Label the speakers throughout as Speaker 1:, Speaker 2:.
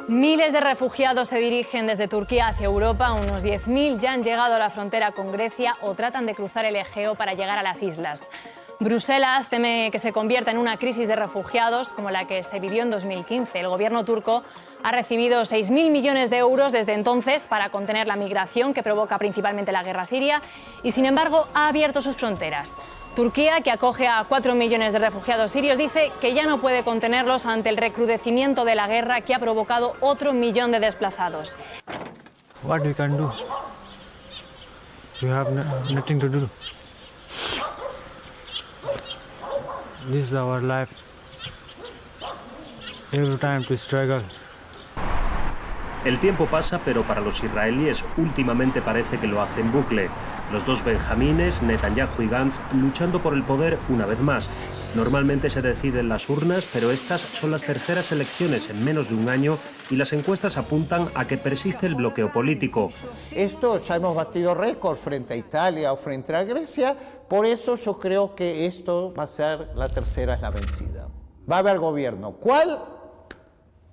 Speaker 1: Miles de refugiados se dirigen desde Turquía hacia Europa. Unos 10.000 ya han llegado a la frontera con Grecia o tratan de cruzar el Egeo para llegar a las islas. Bruselas teme que se convierta en una crisis de refugiados como la que se vivió en 2015. El gobierno turco ha recibido 6.000 millones de euros desde entonces para contener la migración que provoca principalmente la guerra siria y, sin embargo, ha abierto sus fronteras. Turquía, que acoge a 4 millones de refugiados sirios, dice que ya no puede contenerlos ante el recrudecimiento de la guerra que ha provocado otro millón de desplazados.
Speaker 2: What we can do? We have nothing to do. This is our life. Every time to struggle.
Speaker 3: El tiempo pasa, pero para los israelíes últimamente parece que lo hace en bucle. Los dos benjamines, Netanyahu y Gantz, luchando por el poder una vez más. Normalmente se decide en las urnas, pero estas son las terceras elecciones en menos de un año y las encuestas apuntan a que persiste el bloqueo político.
Speaker 4: Esto ya hemos batido récord frente a Italia o frente a Grecia, por eso yo creo que esto va a ser la tercera, es la vencida. Va a haber gobierno. ¿Cuál?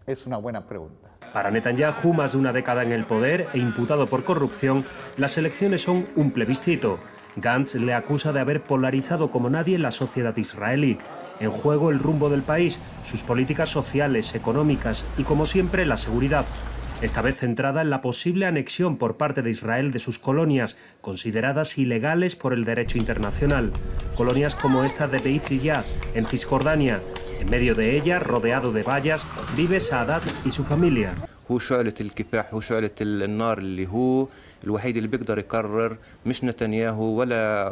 Speaker 4: Es una buena pregunta.
Speaker 3: Para Netanyahu, más de una década en el poder e imputado por corrupción, las elecciones son un plebiscito. Gantz le acusa de haber polarizado como nadie la sociedad israelí. En juego el rumbo del país, sus políticas sociales, económicas y, como siempre, la seguridad. Esta vez centrada en la posible anexión por parte de Israel de sus colonias, consideradas ilegales por el derecho internacional. Colonias como esta de Beit Ziyad, en Cisjordania. En medio de ella, rodeado de vallas, vive Saadat y su familia.
Speaker 5: الوحيد اللي بيقدر يقرر مش نتنياهو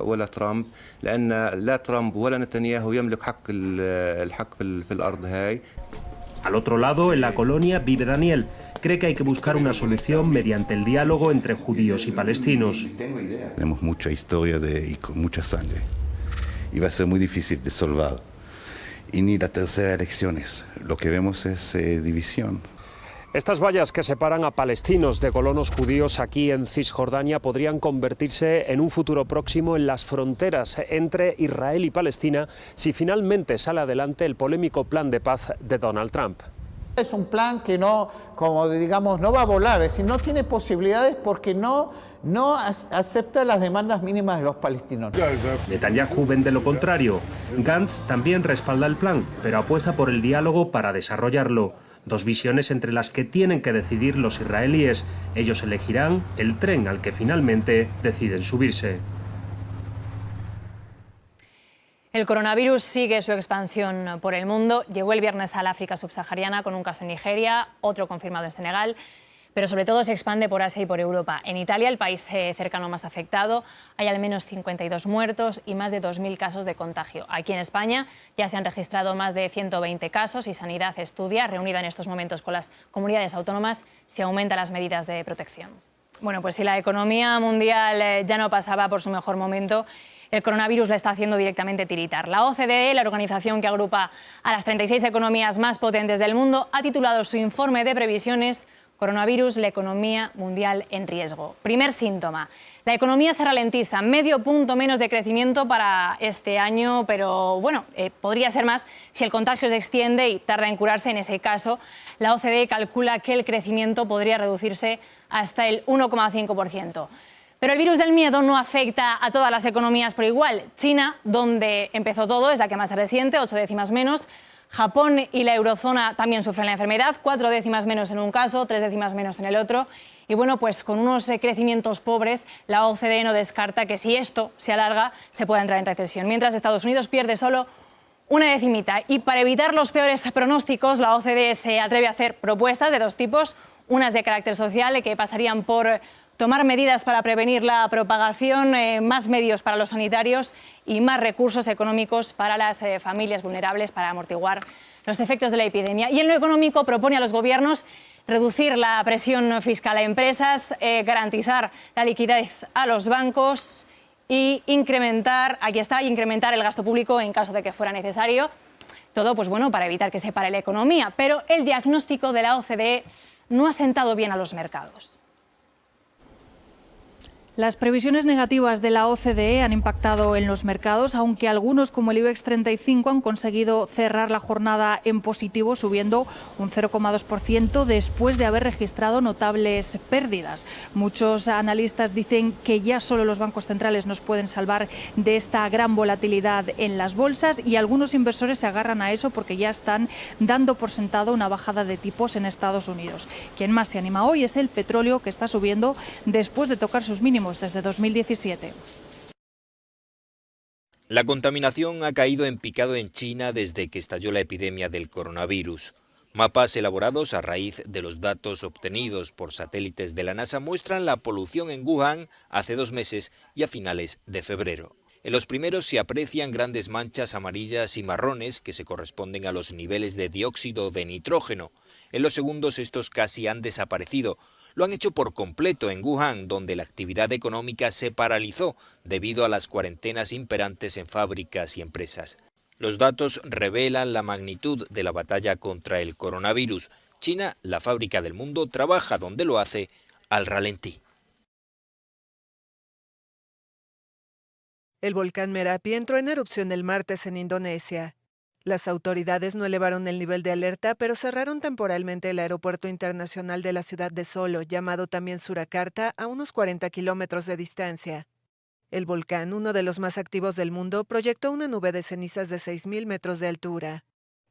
Speaker 5: ولا ترامب لأن لا ترامب ولا نتنياهو يملك الحق في الأرض هاي.
Speaker 3: Al otro lado, en la colonia, vive Daniel. Cree que hay que buscar una solución mediante el diálogo entre judíos y palestinos.
Speaker 6: Tenemos mucha historia y con mucha sangre. Y va a ser muy difícil de solvar. Y ni la tercera elecciones. Lo que vemos es división.
Speaker 7: Estas vallas que separan a palestinos de colonos judíos aquí en Cisjordania podrían convertirse en un futuro próximo en las fronteras entre Israel y Palestina si finalmente sale adelante el polémico plan de paz de Donald Trump.
Speaker 4: Es un plan que no, como digamos, no va a volar, es decir, no tiene posibilidades porque no acepta las demandas mínimas de los palestinos.
Speaker 3: Netanyahu vende lo contrario. Gantz también respalda el plan, pero apuesta por el diálogo para desarrollarlo. Dos visiones entre las que tienen que decidir los israelíes. Ellos elegirán el tren al que finalmente deciden subirse.
Speaker 1: El coronavirus sigue su expansión por el mundo. Llegó el viernes al África subsahariana con un caso en Nigeria, otro confirmado en Senegal, pero sobre todo se expande por Asia y por Europa. En Italia, el país cercano más afectado, hay al menos 52 muertos y más de 2.000 casos de contagio. Aquí en España ya se han registrado más de 120 casos y Sanidad estudia, reunida en estos momentos con las comunidades autónomas, si aumentan las medidas de protección. Bueno, pues si la economía mundial ya no pasaba por su mejor momento, el coronavirus la está haciendo directamente tiritar. La OCDE, la organización que agrupa a las 36 economías más potentes del mundo, ha titulado su informe de previsiones Coronavirus, la economía mundial en riesgo. Primer síntoma, la economía se ralentiza, medio punto menos de crecimiento para este año, pero bueno, podría ser más si el contagio se extiende y tarda en curarse. En ese caso, la OCDE calcula que el crecimiento podría reducirse hasta el 1,5%. Pero el virus del miedo no afecta a todas las economías por igual. China, donde empezó todo, es la que más se resiente, 8 décimas menos. Japón y la eurozona también sufren la enfermedad, 4 décimas menos en un caso, 3 décimas menos en el otro. Y bueno, pues con unos crecimientos pobres, la OCDE no descarta que si esto se alarga, se pueda entrar en recesión. Mientras Estados Unidos pierde solo una decimita. Y para evitar los peores pronósticos, la OCDE se atreve a hacer propuestas de dos tipos, unas de carácter social que pasarían por tomar medidas para prevenir la propagación, más medios para los sanitarios y más recursos económicos para las familias vulnerables para amortiguar los efectos de la epidemia. Y en lo económico propone a los gobiernos reducir la presión fiscal a empresas, garantizar la liquidez a los bancos y incrementar el gasto público en caso de que fuera necesario. Todo, pues bueno, para evitar que se pare la economía. Pero el diagnóstico de la OCDE no ha sentado bien a los mercados.
Speaker 8: Las previsiones negativas de la OCDE han impactado en los mercados, aunque algunos, como el IBEX 35, han conseguido cerrar la jornada en positivo, subiendo un 0,2% después de haber registrado notables pérdidas. Muchos analistas dicen que ya solo los bancos centrales nos pueden salvar de esta gran volatilidad en las bolsas, y algunos inversores se agarran a eso porque ya están dando por sentado una bajada de tipos en Estados Unidos. Quien más se anima hoy es el petróleo, que está subiendo después de tocar sus mínimos desde 2017.
Speaker 9: La contaminación ha caído en picado en China desde que estalló la epidemia del coronavirus. Mapas elaborados a raíz de los datos obtenidos por satélites de la NASA muestran la polución en Wuhan hace 2 meses y a finales de febrero. En los primeros se aprecian grandes manchas amarillas y marrones que se corresponden a los niveles de dióxido de nitrógeno. En los segundos estos casi han desaparecido. Lo han hecho por completo en Wuhan, donde la actividad económica se paralizó debido a las cuarentenas imperantes en fábricas y empresas. Los datos revelan la magnitud de la batalla contra el coronavirus. China, la fábrica del mundo, trabaja donde lo hace al ralentí.
Speaker 10: El volcán Merapi entró en erupción el martes en Indonesia. Las autoridades no elevaron el nivel de alerta, pero cerraron temporalmente el aeropuerto internacional de la ciudad de Solo, llamado también Surakarta, a unos 40 kilómetros de distancia. El volcán, uno de los más activos del mundo, proyectó una nube de cenizas de 6.000 metros de altura.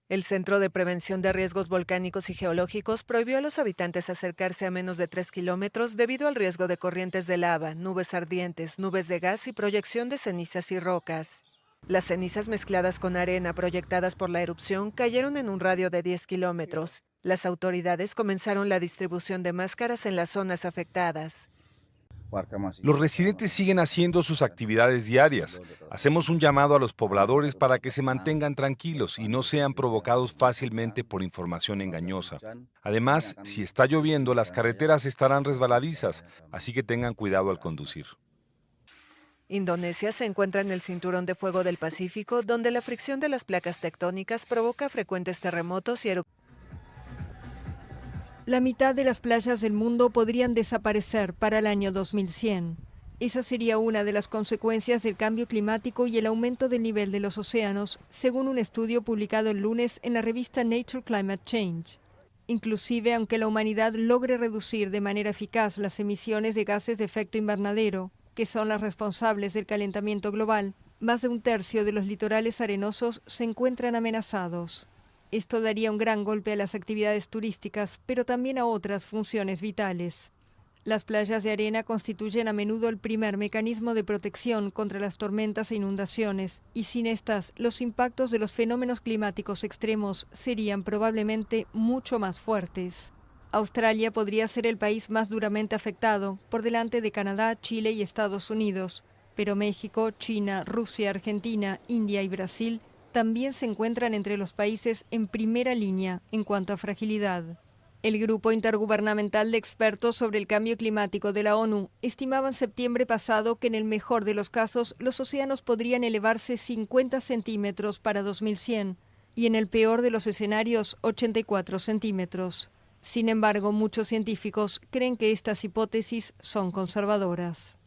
Speaker 10: El Centro de Prevención de Riesgos Volcánicos y Geológicos prohibió a los habitantes acercarse a menos de 3 kilómetros debido al riesgo de corrientes de lava, nubes ardientes, nubes de gas y proyección de cenizas y rocas. Las cenizas mezcladas con arena proyectadas por la erupción cayeron en un radio de 10 kilómetros. Las autoridades comenzaron la distribución de máscaras en las zonas afectadas.
Speaker 11: Los residentes siguen haciendo sus actividades diarias. Hacemos un llamado a los pobladores para que se mantengan tranquilos y no sean provocados fácilmente por información engañosa. Además, si está lloviendo, las carreteras estarán resbaladizas, así que tengan cuidado al conducir.
Speaker 10: Indonesia se encuentra en el cinturón de fuego del Pacífico, donde la fricción de las placas tectónicas provoca frecuentes terremotos y erupciones.
Speaker 12: La mitad de las playas del mundo podrían desaparecer para el año 2100. Esa sería una de las consecuencias del cambio climático y el aumento del nivel de los océanos, según un estudio publicado el lunes en la revista Nature Climate Change. Inclusive, aunque la humanidad logre reducir de manera eficaz las emisiones de gases de efecto invernadero, que son las responsables del calentamiento global, más de un tercio de los litorales arenosos se encuentran amenazados. Esto daría un gran golpe a las actividades turísticas, pero también a otras funciones vitales. Las playas de arena constituyen a menudo el primer mecanismo de protección contra las tormentas e inundaciones, y sin estas, los impactos de los fenómenos climáticos extremos serían probablemente mucho más fuertes. Australia podría ser el país más duramente afectado, por delante de Canadá, Chile y Estados Unidos, pero México, China, Rusia, Argentina, India y Brasil también se encuentran entre los países en primera línea en cuanto a fragilidad. El Grupo Intergubernamental de Expertos sobre el Cambio Climático de la ONU estimaba en septiembre pasado que en el mejor de los casos los océanos podrían elevarse 50 centímetros para 2100 y en el peor de los escenarios 84 centímetros. Sin embargo, muchos científicos creen que estas hipótesis son conservadoras.